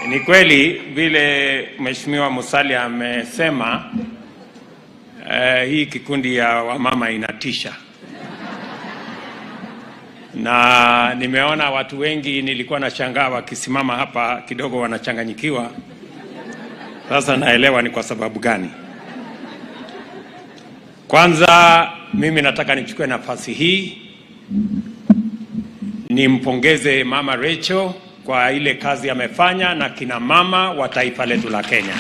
Ni kweli vile Mheshimiwa Musalia amesema, hii kikundi ya wamama inatisha. Na nimeona watu wengi, nilikuwa nashangaa wakisimama hapa kidogo wanachanganyikiwa. Sasa naelewa ni kwa sababu gani. Kwanza mimi nataka nichukue nafasi hii nimpongeze Mama Rachel kwa ile kazi amefanya na kina mama wa taifa letu la Kenya.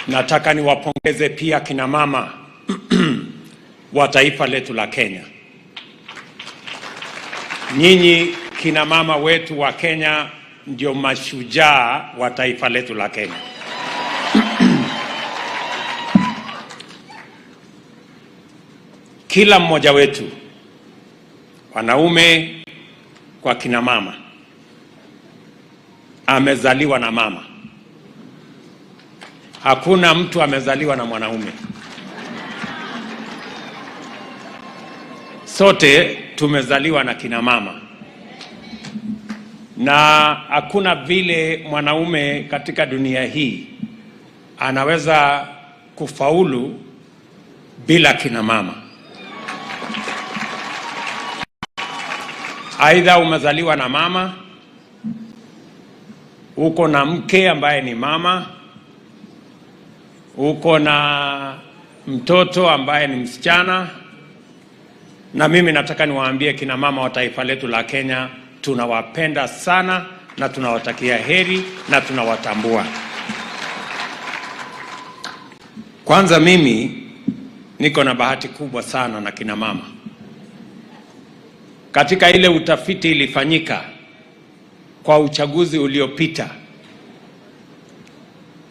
Nataka niwapongeze pia kina mama wa taifa letu la Kenya. Nyinyi kina mama wetu wa Kenya ndio mashujaa wa taifa letu la Kenya. Kila mmoja wetu, wanaume kwa kina mama, amezaliwa na mama. Hakuna mtu amezaliwa na mwanaume. Sote tumezaliwa na kina mama. Na hakuna vile mwanaume katika dunia hii anaweza kufaulu bila kina mama. Aidha umezaliwa na mama, uko na mke ambaye ni mama, uko na mtoto ambaye ni msichana. Na mimi nataka niwaambie kina mama wa taifa letu la Kenya, tunawapenda sana na tunawatakia heri na tunawatambua. Kwanza mimi niko na bahati kubwa sana na kina mama. Katika ile utafiti ilifanyika kwa uchaguzi uliopita,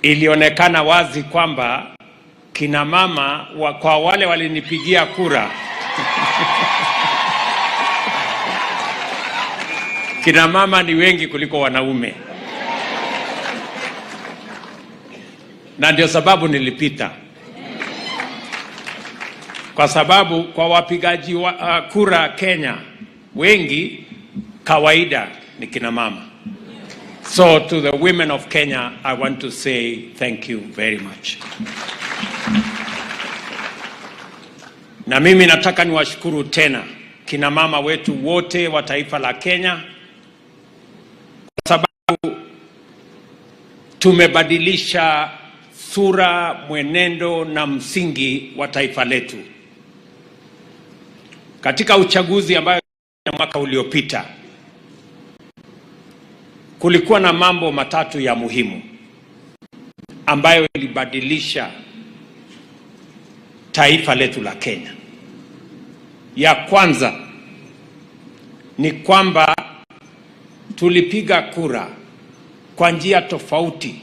ilionekana wazi kwamba kina mama kwa wale walinipigia kura kina mama ni wengi kuliko wanaume. Na ndio sababu nilipita. Kwa sababu kwa wapigaji kura Kenya wengi kawaida ni kina mama. So to the women of Kenya, I want to say thank you very much. Na mimi nataka niwashukuru tena kina mama wetu wote wa taifa la Kenya, kwa sababu tumebadilisha sura, mwenendo na msingi wa taifa letu. Katika uchaguzi ambayo mwaka uliopita, kulikuwa na mambo matatu ya muhimu ambayo ilibadilisha taifa letu la Kenya. Ya kwanza ni kwamba tulipiga kura kwa njia tofauti.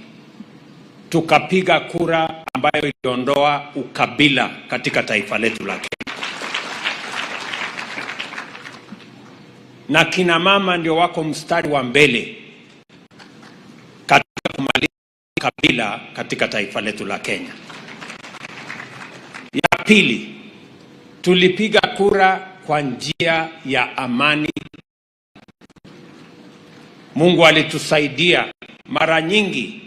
Tukapiga kura ambayo iliondoa ukabila katika taifa letu la Kenya. Na kina mama ndio wako mstari wa mbele katika kumaliza ukabila katika taifa letu la Kenya. Ya pili, tulipiga kura kwa njia ya amani. Mungu alitusaidia mara nyingi,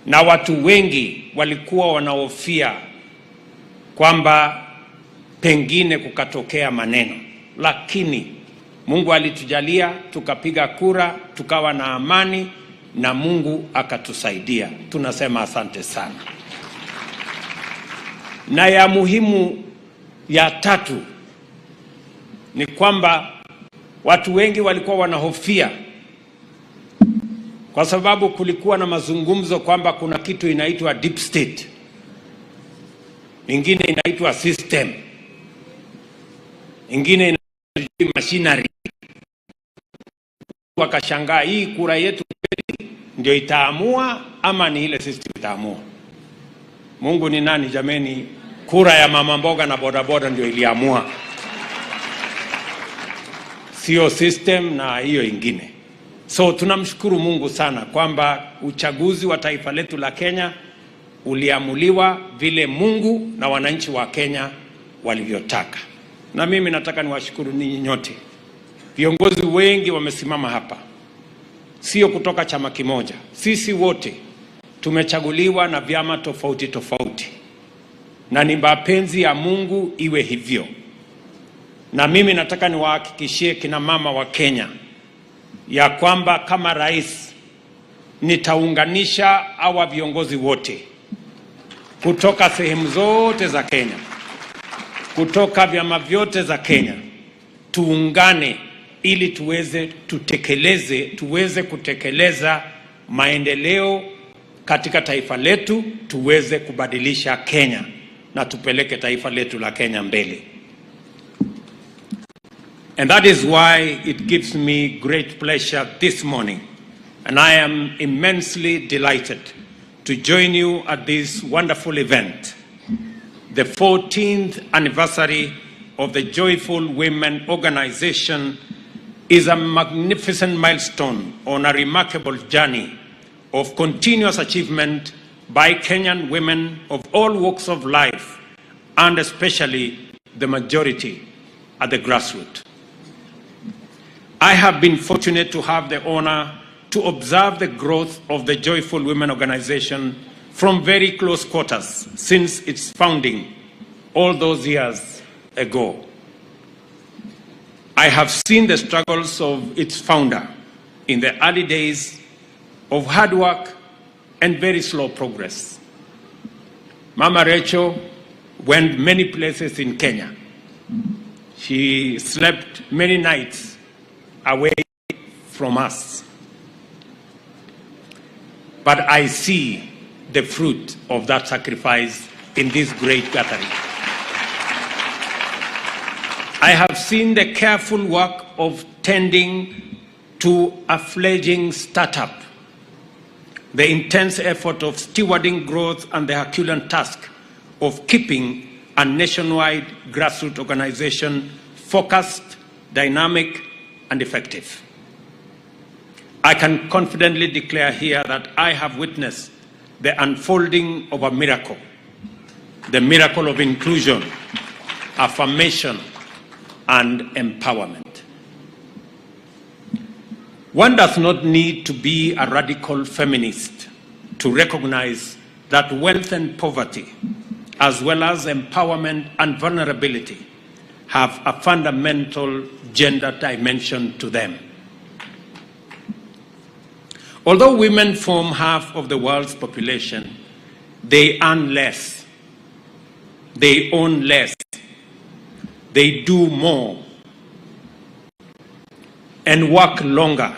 na watu wengi walikuwa wanahofia kwamba pengine kukatokea maneno, lakini Mungu alitujalia, tukapiga kura, tukawa na amani na Mungu akatusaidia. Tunasema asante sana. Na ya muhimu ya tatu ni kwamba watu wengi walikuwa wanahofia, kwa sababu kulikuwa na mazungumzo kwamba kuna kitu inaitwa deep state, ingine inaitwa system, ingine inaitwa machinery. Wakashangaa, hii kura yetu ndio itaamua ama ni ile system itaamua? Mungu ni nani jameni? Kura ya mama mboga na bodaboda ndio iliamua, sio system na hiyo ingine. So tunamshukuru Mungu sana kwamba uchaguzi wa taifa letu la Kenya uliamuliwa vile Mungu na wananchi wa Kenya walivyotaka. Na mimi nataka niwashukuru ninyi nyote Viongozi wengi wamesimama hapa, sio kutoka chama kimoja. Sisi wote tumechaguliwa na vyama tofauti tofauti, na ni mapenzi ya Mungu iwe hivyo. Na mimi nataka niwahakikishie kina mama wa Kenya ya kwamba kama rais nitaunganisha hawa viongozi wote kutoka sehemu zote za Kenya, kutoka vyama vyote za Kenya, tuungane ili tuweze kutekeleza maendeleo katika taifa letu, tuweze kubadilisha Kenya na tupeleke taifa letu la Kenya mbele. And that is why it gives me great pleasure this morning, and I am immensely delighted to join you at this wonderful event, the 14th anniversary of the Joyful Women Organization is a magnificent milestone on a remarkable journey of continuous achievement by Kenyan women of all walks of life, and especially the majority at the grassroots. I have been fortunate to have the honor to observe the growth of the Joyful Women Organization from very close quarters since its founding all those years ago. I have seen the struggles of its founder in the early days of hard work and very slow progress. Mama Rachel went many places in Kenya. She slept many nights away from us. But I see the fruit of that sacrifice in this great gathering. I have seen the careful work of tending to a fledgling startup, the intense effort of stewarding growth, and the Herculean task of keeping a nationwide grassroots organization focused, dynamic, and effective. I can confidently declare here that I have witnessed the unfolding of a miracle, the miracle of inclusion, affirmation, and empowerment. One does not need to be a radical feminist to recognize that wealth and poverty, as well as empowerment and vulnerability, have a fundamental gender dimension to them. Although women form half of the world's population, they earn less, they own less, they do more, and work longer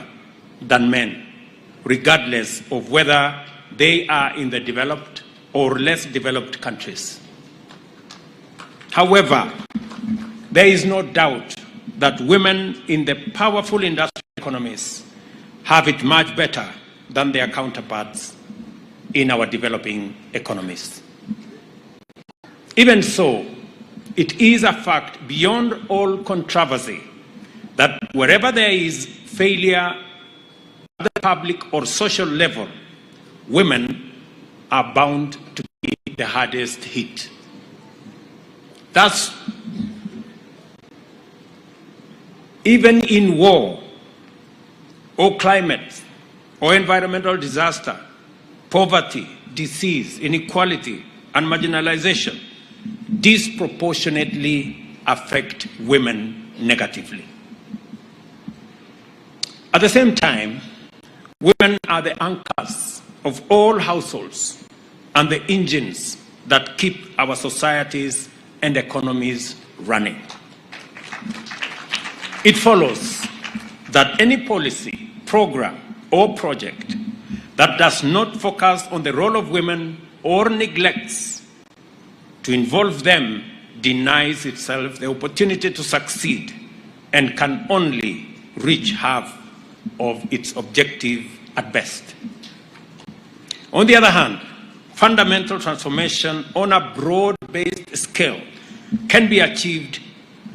than men, regardless of whether they are in the developed or less developed countries. However, there is no doubt that women in the powerful industrial economies have it much better than their counterparts in our developing economies. Even so, it is a fact beyond all controversy that wherever there is failure at the public or social level, women are bound to be the hardest hit. Thus, even in war or climate or environmental disaster, poverty, disease, inequality, and marginalization disproportionately affect women negatively. At the same time, women are the anchors of all households and the engines that keep our societies and economies running. It follows that any policy, program, or project that does not focus on the role of women or neglects to involve them denies itself the opportunity to succeed and can only reach half of its objective at best. On the other hand, fundamental transformation on a broad-based scale can be achieved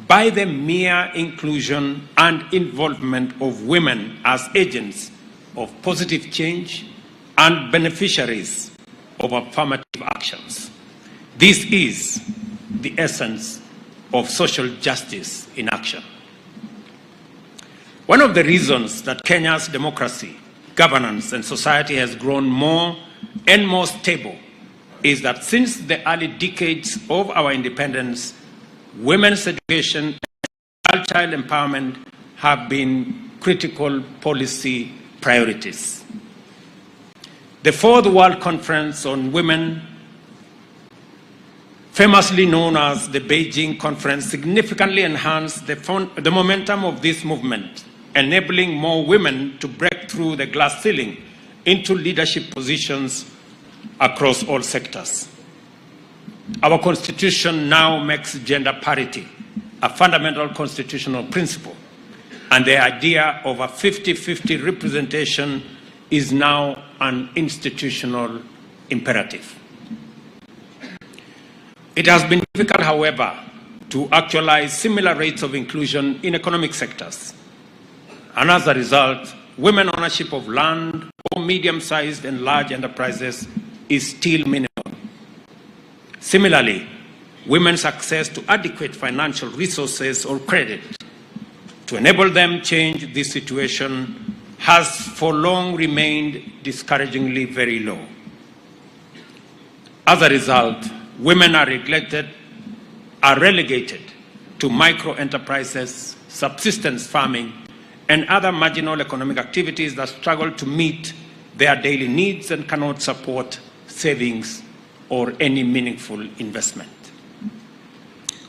by the mere inclusion and involvement of women as agents of positive change and beneficiaries of affirmative actions. This is the essence of social justice in action. One of the reasons that Kenya's democracy, governance, and society has grown more and more stable is that since the early decades of our independence, women's education and child empowerment have been critical policy priorities. The Fourth World Conference on Women, famously known as the Beijing Conference, significantly enhanced the momentum of this movement, enabling more women to break through the glass ceiling into leadership positions across all sectors. Our Constitution now makes gender parity a fundamental constitutional principle, and the idea of a 50-50 representation is now an institutional imperative. It has been difficult, however, to actualize similar rates of inclusion in economic sectors. And as a result, women ownership of land or medium-sized and large enterprises is still minimal. Similarly, women's access to adequate financial resources or credit to enable them change this situation has for long remained discouragingly very low. As a result, women are relegated to micro-enterprises, subsistence farming, and other marginal economic activities that struggle to meet their daily needs and cannot support savings or any meaningful investment.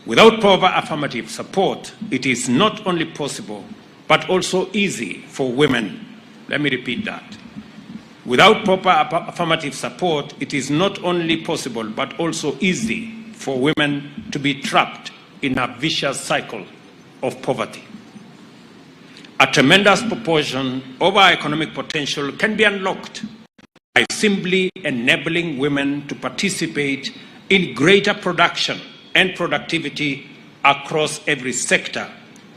Without proper affirmative support, it is not only possible, but also easy for women. Let me repeat that. Without proper affirmative support, it is not only possible, but also easy for women to be trapped in a vicious cycle of poverty. A tremendous proportion of our economic potential can be unlocked by simply enabling women to participate in greater production and productivity across every sector,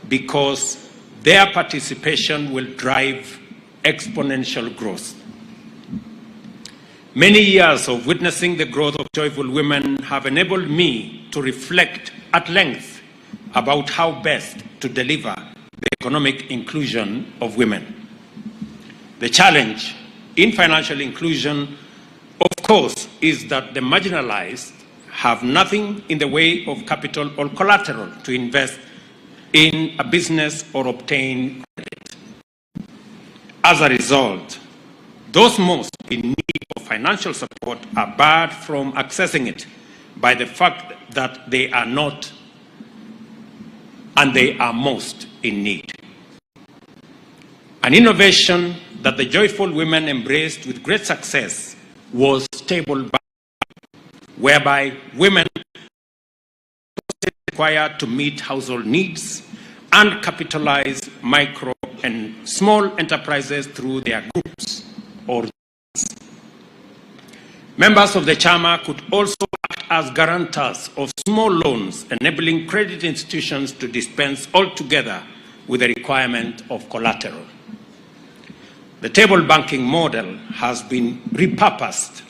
because their participation will drive exponential growth. Many years of witnessing the growth of joyful women have enabled me to reflect at length about how best to deliver the economic inclusion of women. The challenge in financial inclusion, of course, is that the marginalized have nothing in the way of capital or collateral to invest in a business or obtain credit. As a result, those most in need of financial support are barred from accessing it by the fact that they are not and they are most in need. An innovation that the joyful women embraced with great success was stable banking, whereby women were required to meet household needs and capitalize micro and small enterprises through their groups or units. Members of the Chama could also act as guarantors of small loans, enabling credit institutions to dispense altogether with the requirement of collateral. The table banking model has been repurposed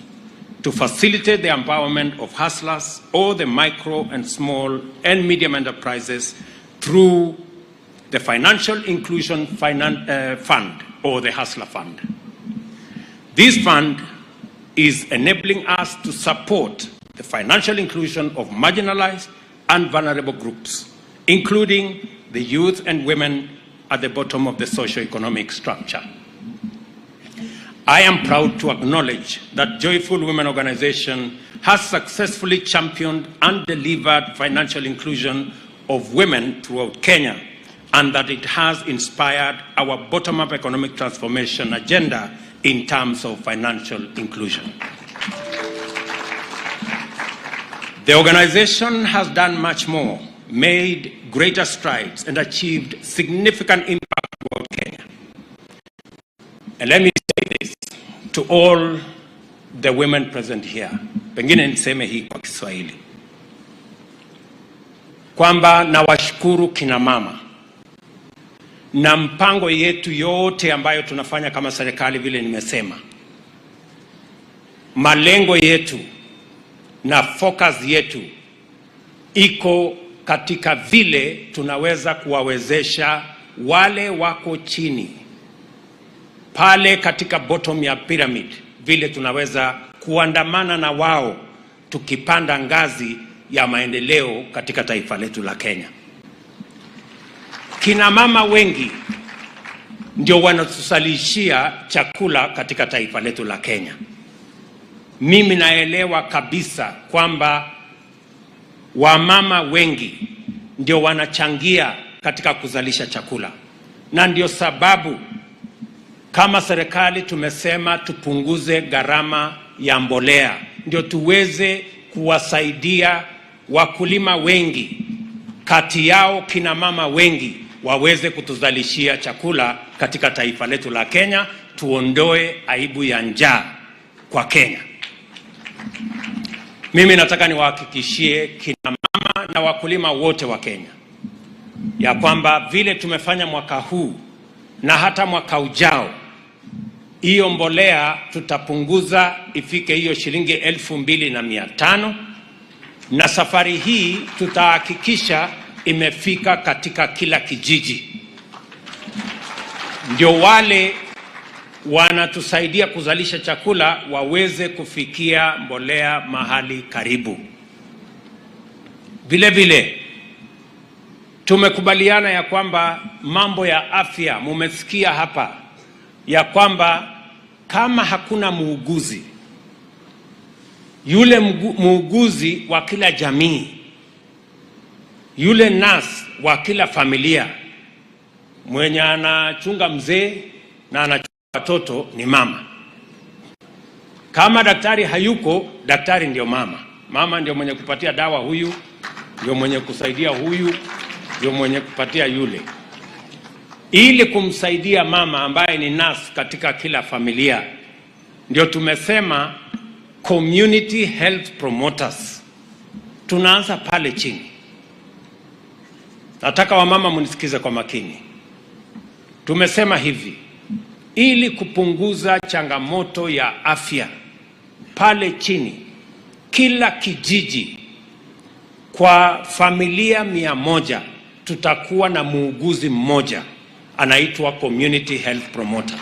to facilitate the empowerment of hustlers or the micro and small and medium enterprises through the Financial Inclusion Fund or the Hustler Fund. This fund is enabling us to support the financial inclusion of marginalized and vulnerable groups, including the youth and women at the bottom of the socio-economic structure. I am proud to acknowledge that Joyful Women Organization has successfully championed and delivered financial inclusion of women throughout Kenya, and that it has inspired our bottom-up economic transformation agenda in terms of financial inclusion. The organization has done much more, made greater strides, and achieved significant impact throughout Kenya. And let me say this to all the women present here. Pengine niseme hii kwa Kiswahili, kwamba nawashukuru kina mama na mpango yetu yote ambayo tunafanya kama serikali. Vile nimesema, malengo yetu na focus yetu iko katika vile tunaweza kuwawezesha wale wako chini pale katika bottom ya pyramid, vile tunaweza kuandamana na wao tukipanda ngazi ya maendeleo katika taifa letu la Kenya. Kina mama wengi ndio wanatusalishia chakula katika taifa letu la Kenya. Mimi naelewa kabisa kwamba wamama wengi ndio wanachangia katika kuzalisha chakula, na ndio sababu kama serikali tumesema tupunguze gharama ya mbolea, ndio tuweze kuwasaidia wakulima wengi, kati yao kina mama wengi, waweze kutuzalishia chakula katika taifa letu la Kenya, tuondoe aibu ya njaa kwa Kenya. Mimi nataka niwahakikishie kina mama na wakulima wote wa Kenya ya kwamba vile tumefanya mwaka huu na hata mwaka ujao, hiyo mbolea tutapunguza ifike hiyo shilingi 2,500, na safari hii tutahakikisha imefika katika kila kijiji, ndio wale wanatusaidia kuzalisha chakula waweze kufikia mbolea mahali karibu. Vile vile tumekubaliana ya kwamba mambo ya afya, mumesikia hapa ya kwamba kama hakuna muuguzi, yule muuguzi wa kila jamii, yule nurse wa kila familia, mwenye anachunga mzee na anachunga watoto ni mama. Kama daktari hayuko, daktari ndio mama. Mama ndio mwenye kupatia dawa huyu, ndio mwenye kusaidia huyu, ndio mwenye kupatia yule. Ili kumsaidia mama ambaye ni nurse katika kila familia, ndio tumesema community health promoters. Tunaanza pale chini. Nataka wamama munisikize kwa makini. Tumesema hivi, ili kupunguza changamoto ya afya pale chini, kila kijiji kwa familia 100 tutakuwa na muuguzi mmoja anaitwa community health promoter.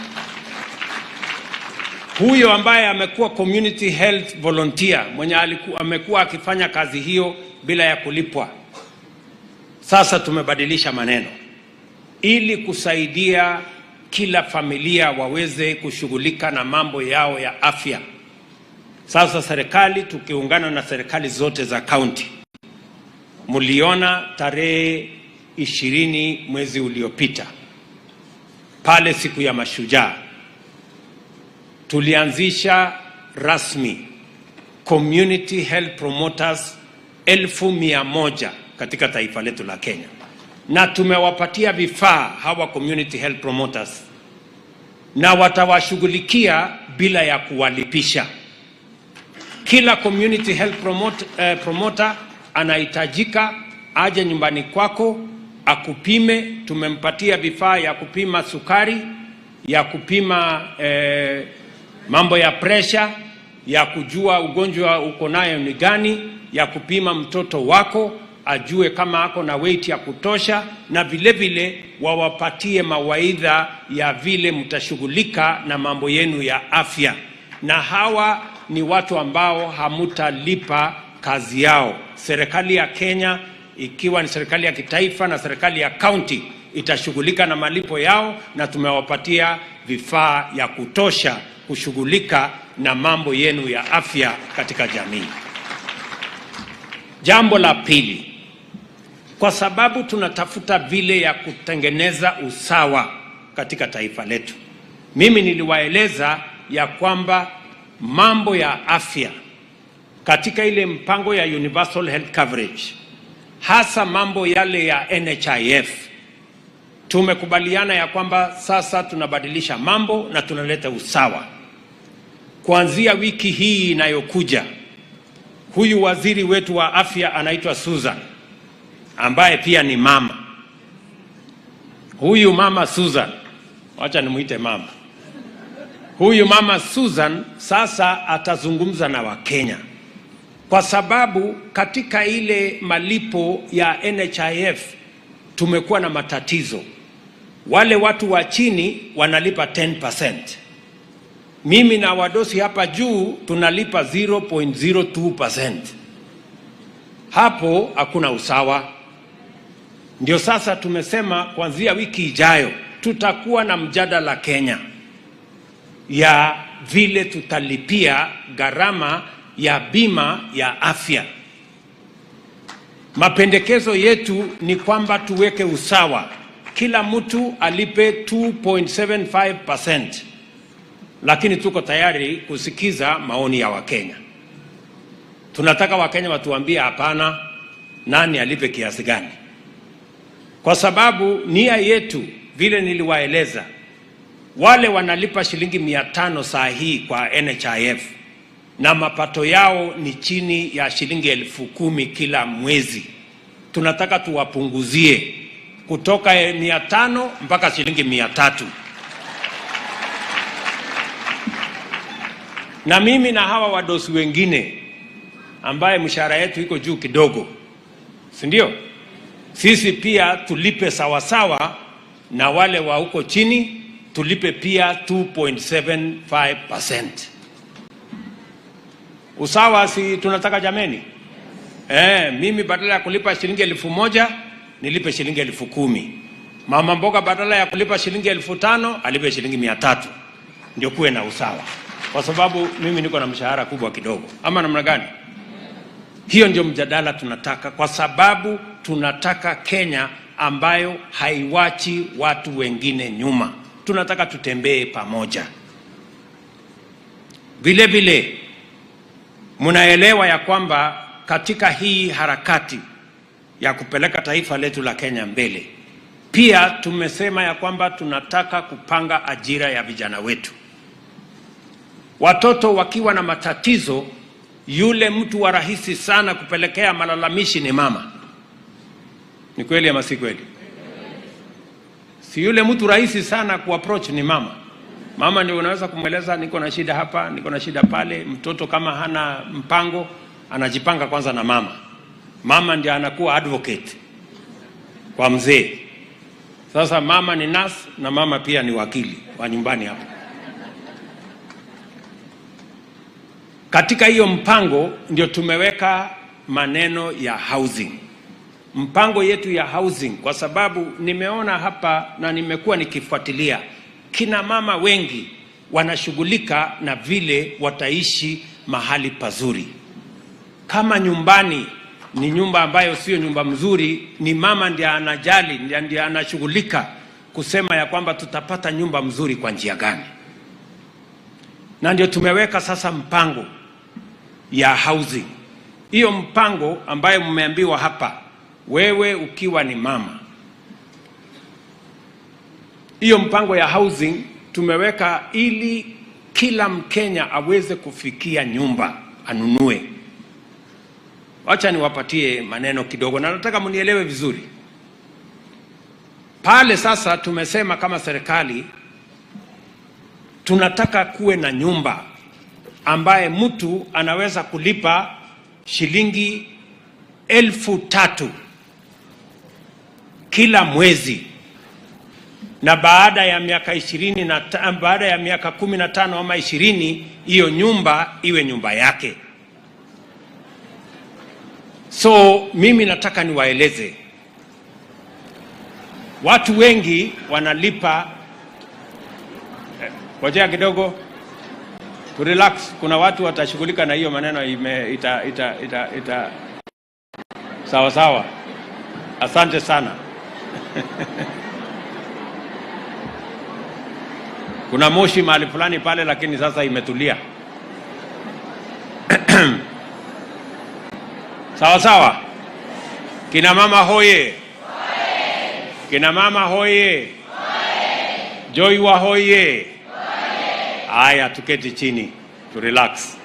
Huyo ambaye amekuwa community health volunteer, mwenye amekuwa akifanya kazi hiyo bila ya kulipwa, sasa tumebadilisha maneno ili kusaidia kila familia waweze kushughulika na mambo yao ya afya. Sasa serikali tukiungana na serikali zote za county, muliona tarehe 20 mwezi uliopita pale siku ya Mashujaa, tulianzisha rasmi community health promoters 1,100 katika taifa letu la Kenya, na tumewapatia vifaa hawa community health promoters, na watawashughulikia bila ya kuwalipisha. Kila community health promoter anahitajika aje nyumbani kwako akupime. Tumempatia vifaa ya kupima sukari, ya kupima mambo ya pressure, ya kujua ugonjwa uko nayo ni gani, ya kupima mtoto wako ajue kama ako na weight ya kutosha, na vile vile wawapatie mawaidha ya vile mtashughulika na mambo yenu ya afya. Na hawa ni watu ambao hamutalipa kazi yao. Serikali ya Kenya, ikiwa ni serikali ya kitaifa na serikali ya county, itashughulika na malipo yao, na tumewapatia vifaa ya kutosha kushughulika na mambo yenu ya afya katika jamii. Jambo la pili, kwa sababu tunatafuta vile ya kutengeneza usawa katika taifa letu, mimi niliwaeleza ya kwamba mambo ya afya katika ile mpango ya universal health coverage, hasa mambo yale ya NHIF, tumekubaliana ya kwamba sasa tunabadilisha mambo na tunaleta usawa. Kuanzia wiki hii inayokuja, huyu waziri wetu wa afya anaitwa Susan, ambaye pia ni mama. Huyu mama Susan, wacha nimuite mama. Huyu mama Susan sasa atazungumza na Wakenya, kwa sababu katika ile malipo ya NHIF tumekuwa na matatizo. Wale watu wa chini wanalipa 10%. Mimi na wadosi hapa juu tunalipa 0.02%. Hapo hakuna usawa. Ndio sasa tumesema kuanzia wiki ijayo tutakuwa na mjadala Kenya ya vile tutalipia gharama ya bima ya afya. Mapendekezo yetu ni kwamba tuweke usawa, kila mtu alipe 2.75%, lakini tuko tayari kusikiza maoni ya Wakenya. Tunataka Wakenya watuambie hapana, nani alipe kiasi gani, kwa sababu nia yetu vile niliwaeleza, wale wanalipa shilingi 500 saa hii kwa NHIF na mapato yao ni chini ya shilingi 10,000 kila mwezi. Tunataka tuwapunguzie kutoka 500 mpaka shilingi 300. Na mimi na hawa wadosi wengine ambaye mshahara yetu iko juu kidogo, si ndio? Sisi pia tulipe sawasawa na wale wa huko chini, tulipe pia 2.75%. Usawa si tunataka jameni? Mimi badala ya kulipa shilingi 1,000 nilipe shilingi 10,000. Mama mboga badala ya kulipa shilingi 5,000 alipe shilingi 300. Ndio kuwe na usawa. Kwa sababu mimi niko na mshahara kubwa kidogo. Ama namna gani? Hiyo ndio mjadala tunataka, kwa sababu tunataka Kenya ambayo haiwachi watu wengine nyuma. Tunataka tutembee pamoja. Vile vile mnaelewa ya kwamba katika hii harakati ya kupeleka taifa letu la Kenya mbele, pia tumesema ya kwamba tunataka kupanga ajira ya vijana wetu. Watoto wakiwa na matatizo, yule mtu wa rahisi sana kupelekea malalamishi ni mama. Ni kweli ama si kweli? Si yule mtu rahisi sana kuapproach ni mama. Mama ndio unaweza kumweleza niko na shida hapa, niko na shida pale. Mtoto kama hana mpango, anajipanga kwanza na mama. Mama ndiye anakuwa advocate kwa mzee. Sasa mama ni nurse na mama pia ni wakili wa nyumbani hapa. Katika hiyo mpango ndio tumeweka maneno ya housing. Mpango yetu ya housing, kwa sababu nimeona hapa na nimekuwa nikifuatilia, kina mama wengi wanashughulika na vile wataishi mahali pazuri. Kama nyumbani ni nyumba ambayo sio nyumba mzuri, ni mama ndiye anajali, ndiye anashughulika kusema ya kwamba tutapata nyumba mzuri kwa njia gani. Na ndio tumeweka sasa mpango ya housing. Hiyo mpango ambayo mmeambiwa hapa, wewe ukiwa ni mama, hiyo mpango ya housing tumeweka ili kila Mkenya aweze kufikia nyumba anunue. Wacha niwapatie maneno kidogo na nataka mnielewe vizuri. Pale sasa tumesema kama serikali tunataka kuwe na nyumba ambaye mtu anaweza kulipa shilingi 3,000 kila mwezi, na baada ya miaka 20 na baada ya miaka 15 ama 20 hiyo nyumba iwe nyumba yake. So mimi nataka niwaeleze, watu wengi wanalipa. Ngojea kidogo, to relax. Kuna watu watashughulika na hiyo maneno sawa sawa. Asante sana. Kuna moshi mahali fulani pale, lakini sasa imetulia. Sawa sawa. Kina mama hoye. Kina mama hoye. Joy wa hoye. Aya, tuketi chini, to relax.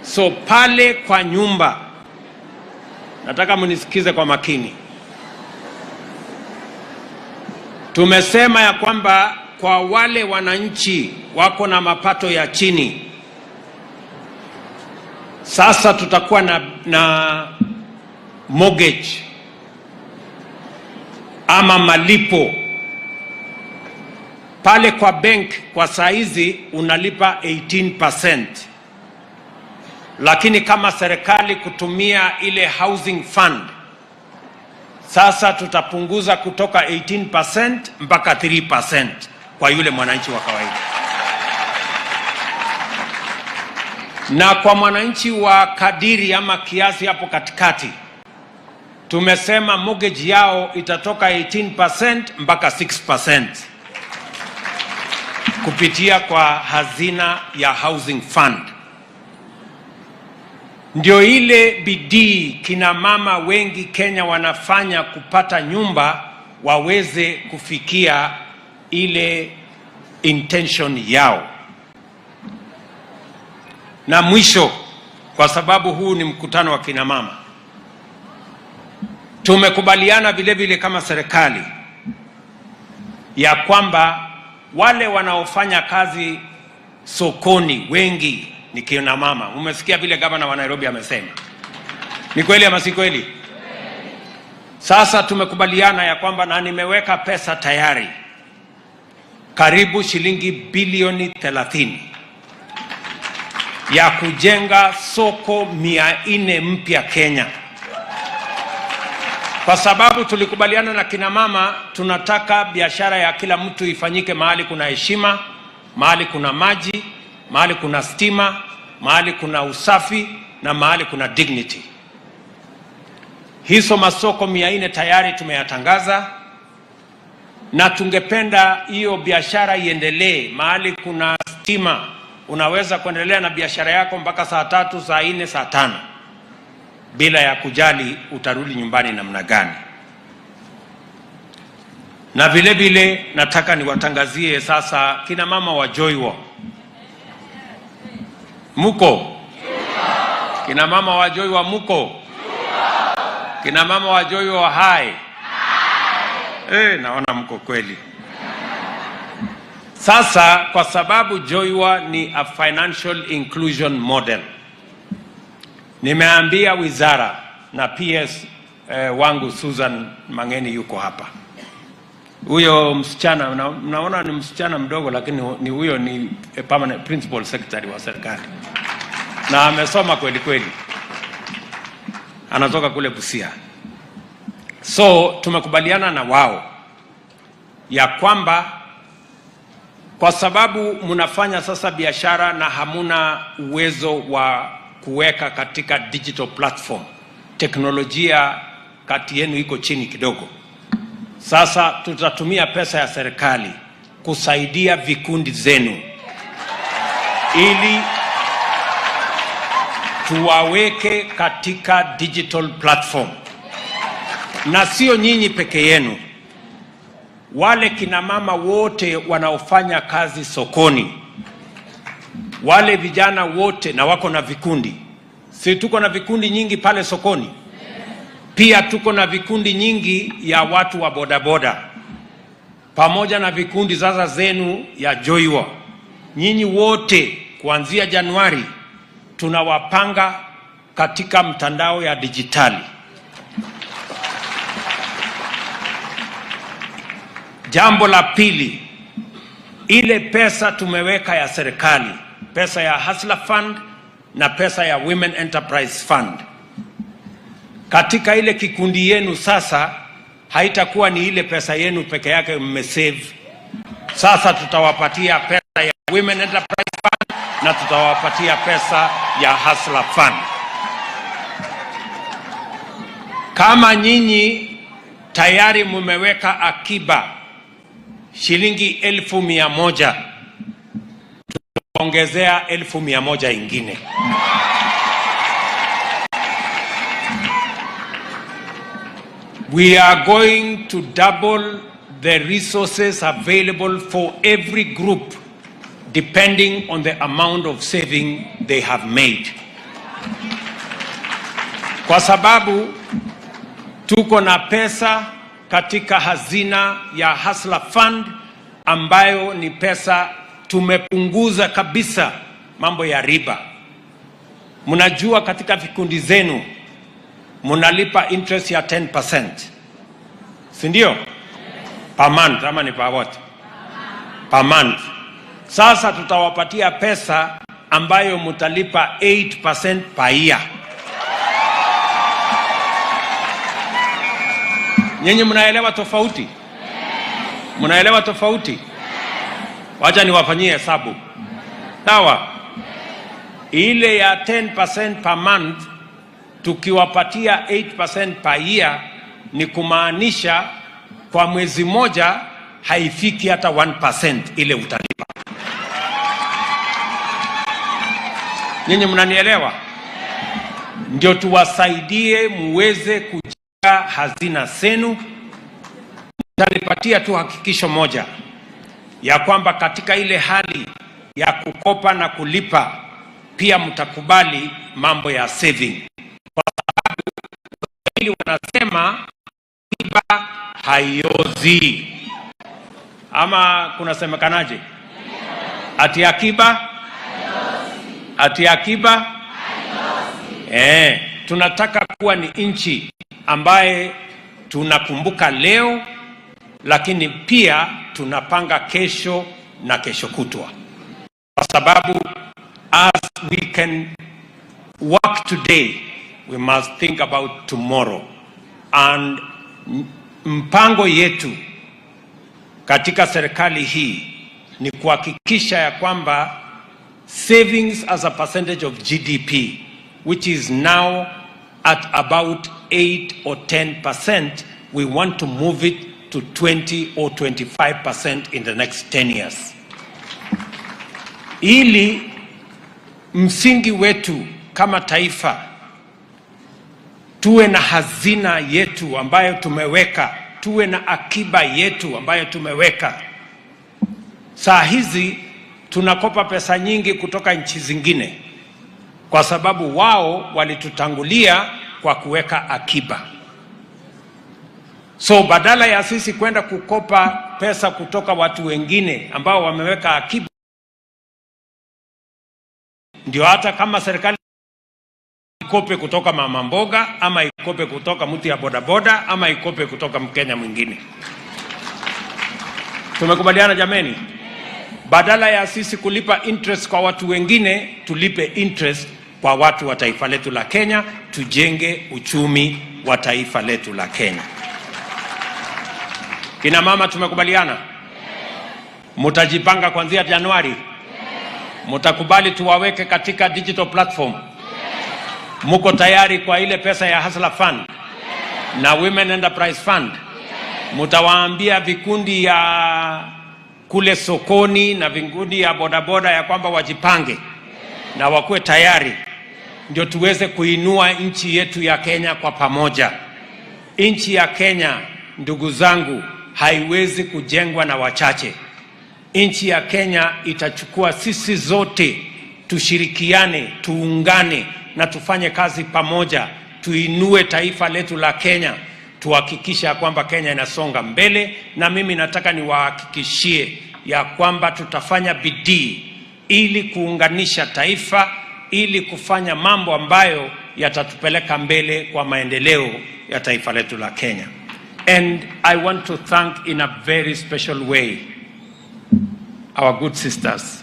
So pale kwa nyumba, nataka mnisikize kwa makini. Tumesema ya kwamba kwa wale wananchi wako na mapato ya chini, sasa tutakuwa na mortgage ama malipo Pale kwa bank kwa saizi unalipa 18%. Lakini kama serikali kutumia ile housing fund, sasa tutapunguza kutoka 18% mpaka 3% kwa yule mwananchi wa kawaida. Na kwa mwananchi wa kadiri ama kiasi hapo katikati, tumesema mortgage yao itatoka 18% mpaka 6% kupitia kwa hazina ya housing fund. Ndio ile bidii kina mama wengi Kenya wanafanya kupata nyumba waweze kufikia ile intention yao. Na mwisho, kwa sababu huu ni mkutano wa kina mama, tumekubaliana vile vile kama serikali ya kwamba wale wanaofanya kazi sokoni wengi ni kina mama. Umesikia vile gavana wa Nairobi amesema. Ni kweli ama si kweli? Sasa tumekubaliana ya kwamba, na nimeweka pesa tayari, karibu shilingi bilioni 30 ya kujenga soko 400 mpya Kenya. Kwa sababu tulikubaliana na kina mama, tunataka biashara ya kila mtu ifanyike mahali kuna heshima, mahali kuna maji, mahali kuna stima, mahali kuna usafi na mahali kuna dignity. Hizo masoko 400 tayari tumeyatangaza, na tungependa hiyo biashara iendelee. Mahali kuna stima unaweza kuendelea na biashara yako mpaka saa 3, saa 4, saa 5 bila ya kujali utarudi nyumbani namna gani. Na vile vile nataka niwatangazie sasa kina mama wa Joiwo. Muko? Kina mama wa Joiwo muko? Kina mama wa Joiwo hai? Naona mko kweli. Sasa kwa sababu Joiwo ni a financial inclusion model, nimeambia wizara na PS wangu Susan Mangeni yuko hapa. Huyo msichana, mnaona ni msichana mdogo, lakini ni huyo ni permanent principal secretary wa serikali. Na amesoma kweli kweli. Anatoka kule Busia. So tumekubaliana na wao ya kwamba kwa sababu mnafanya sasa biashara na hamuna uwezo wa kuweka katika digital platform, teknolojia kati yenu iko chini kidogo. Sasa tutatumia pesa ya serikali kusaidia vikundi zenu ili tuwaweke katika digital platform. Na sio nyinyi peke yenu, wale kina mama wote wanaofanya kazi sokoni, wale vijana wote na wako na vikundi. Si tuko na vikundi nyingi pale sokoni? Pia tuko na vikundi nyingi ya watu wa bodaboda, pamoja na vikundi sasa zenu ya Joiwo. Nyinyi wote kuanzia Januari tunawapanga katika mtandao ya dijitali. Jambo la pili, ile pesa tumeweka ya serikali, pesa ya Hustler Fund na pesa ya Women Enterprise Fund, katika ile kikundi yenu sasa haitakuwa ni ile pesa yenu peke yake mmesave. Sasa tutawapatia pesa ya Women Enterprise Fund na tutawapatia pesa ya Hustler Fund. Kama nyinyi tayari mmeweka akiba shilingi 1,100, tutaongezea 1,100 ingine. We are going to double the resources available for every group depending on the amount of saving they have made. Kwa sababu tuko na pesa katika hazina ya Hustler Fund ambayo ni pesa tumepunguza kabisa mambo ya riba. Mnajua katika vikundi zenu mnalipa interest ya 10%. Si ndio? Per month ama ni per what? per month. Sasa tutawapatia pesa ambayo mutalipa 8% per year. Nyinyi mnaelewa tofauti? Mnaelewa tofauti? Wacha niwafanyie hesabu. Sawa? Ile ya 10% per month tukiwapatia 8% per year ni kumaanisha kwa mwezi moja haifiki hata 1% ile utalipa. Nyinyi mnanielewa? Ndio tuwasaidie muweze kujenga hazina zenu. Tutalipatia tu hakikisho moja ya kwamba katika ile hali ya kukopa na kulipa pia mtakubali mambo ya saving, kwa sababu ili wanasema akiba haiozi. Ama kunasemekanaje? Ati akiba haiozi. Tunataka kuwa ni nchi ambaye tunakumbuka leo, lakini pia tunapanga kesho na kesho kutwa, kwa sababu as we can work today, we must think about tomorrow. And mpango yetu katika serikali hii ni kuhakikisha ya kwamba savings as a percentage of GDP, which is now at about 8 or 10%, we want to move it to 20 or 25% in the next 10 years. Ili msingi wetu kama taifa, tuwe na hazina yetu ambayo tumeweka, tuwe na akiba yetu ambayo tumeweka. Saa hizi tunakopa pesa nyingi kutoka nchi zingine kwa sababu wao walitutangulia kwa kuweka akiba. So badala ya sisi kwenda kukopa pesa kutoka watu wengine ambao wameweka akiba, ndio hata kama serikali ikope kutoka mama mboga ama ikope kutoka mtu ya bodaboda ama ikope kutoka Mkenya mwingine. Tumekubaliana jameni? Badala ya sisi kulipa interest kwa watu wengine, tulipe interest kwa watu wa taifa letu la Kenya, tujenge uchumi wa taifa letu la Kenya. Kina mama tumekubaliana? Mutajipanga kuanzia Januari? Mutakubali tuwaweke katika digital platform? Muko tayari kwa ile pesa ya Hustler Fund na Women Enterprise Fund? Mutawaambia vikundi ya kule sokoni na vikundi ya bodaboda ya kwamba wajipange na wakuwe tayari, ndio tuweze kuinua nchi yetu ya Kenya kwa pamoja. Nchi ya Kenya, ndugu zangu, haiwezi kujengwa na wachache. Nchi ya Kenya itachukua sisi zote tushirikiane, tuungane na tufanye kazi pamoja, tuinue taifa letu la Kenya, tuhakikisha kwamba Kenya inasonga mbele. Na mimi nataka niwahakikishie ya kwamba tutafanya bidii ili kuunganisha taifa, ili kufanya mambo ambayo yatatupeleka mbele kwa maendeleo ya taifa letu la Kenya. And I want to thank in a very special way our good sisters,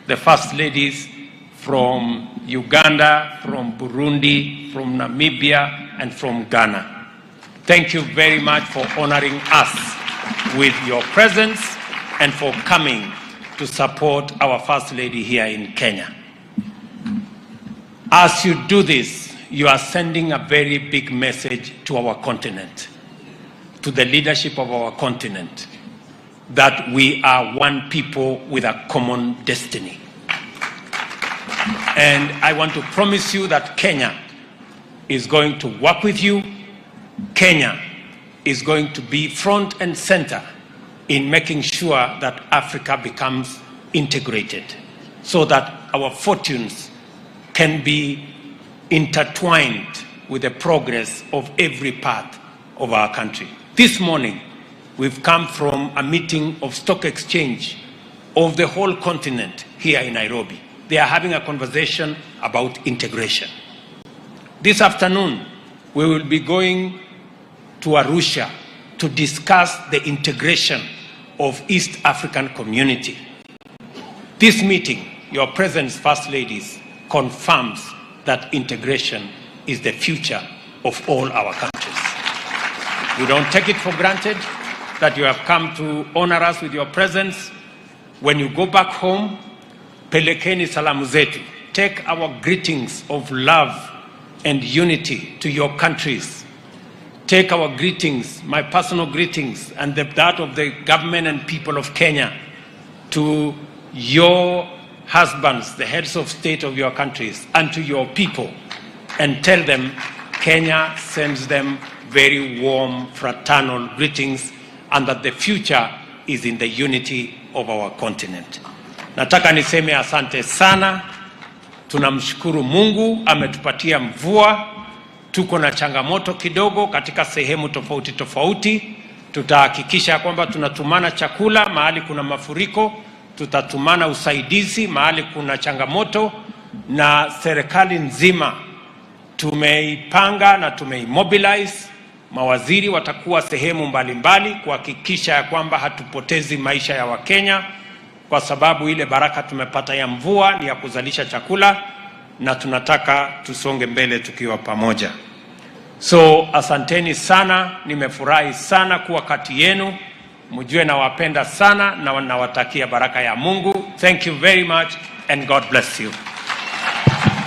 the first ladies from Uganda, from Burundi, from Namibia, and from Ghana. Thank you very much for honoring us with your presence and for coming to support our First Lady here in Kenya. As you do this, you are sending a very big message to our continent, to the leadership of our continent, that we are one people with a common destiny. And I want to promise you that Kenya is going to work with you. Kenya is going to be front and center in making sure that Africa becomes integrated, so that our fortunes can be intertwined with the progress of every part of our country. This morning, we've come from a meeting of stock exchange of the whole continent here in Nairobi. They are having a conversation about integration. This afternoon, we will be going to Arusha to discuss the integration of East African community. This meeting, your presence, First Ladies, confirms that integration is the future of all our countries. We don't take it for granted that you have come to honor us with your presence. When you go back home, pelekeni salamu zetu. Take our greetings of love and unity to your countries. Take our greetings, my personal greetings, and that of the government and people of Kenya to your husbands, the heads of state of your countries, and to your people, and tell them Kenya sends them very warm, fraternal greetings, and that the future is in the unity of our continent. Nataka niseme asante sana. Tunamshukuru Mungu ametupatia mvua. Tuko na changamoto kidogo katika sehemu tofauti tofauti. Tutahakikisha kwamba tunatumana chakula mahali kuna mafuriko, tutatumana usaidizi mahali kuna changamoto, na serikali nzima tumeipanga na tumeimobilize. Mawaziri watakuwa sehemu mbalimbali kuhakikisha kwamba hatupotezi maisha ya Wakenya, kwa sababu ile baraka tumepata ya mvua ni ya kuzalisha chakula, na tunataka tusonge mbele tukiwa pamoja. So asanteni sana, nimefurahi sana kuwa kati yenu. Mjue nawapenda sana na nawatakia baraka ya Mungu. Thank you very much and God bless you.